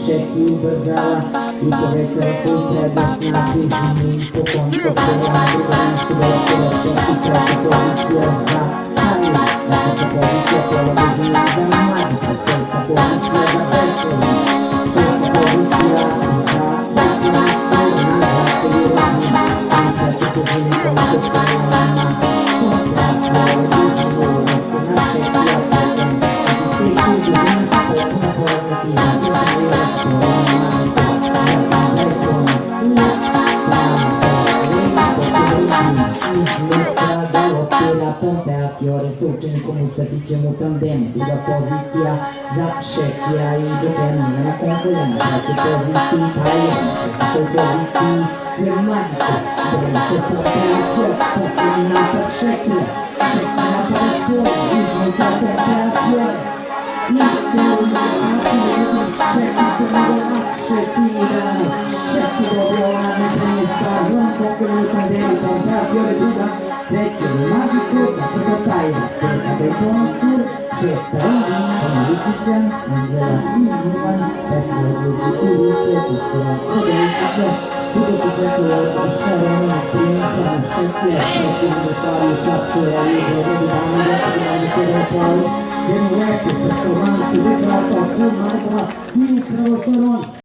Szeki ubrzała i powiedział pójdę do snaku z nim po kątku połamywania i policja za Hali, a to policja położyła za Mati, to policja za Beto, to policja za Fiore succede come diciamo tandem di la posizione da scecchia e di termine la concorrenza che posizione italiana che posizione nel magico dove si può una per scecchia scecchia per fuori il per fiore Vecchio magico da prototype per Capricorn che però come Wikigen nella Inhuman per l'oggettivo che sarà potente tutto questo sarà un'esperienza spezia che necessario fatto e libero di banda poi del web performance di tratta con marca di Crossron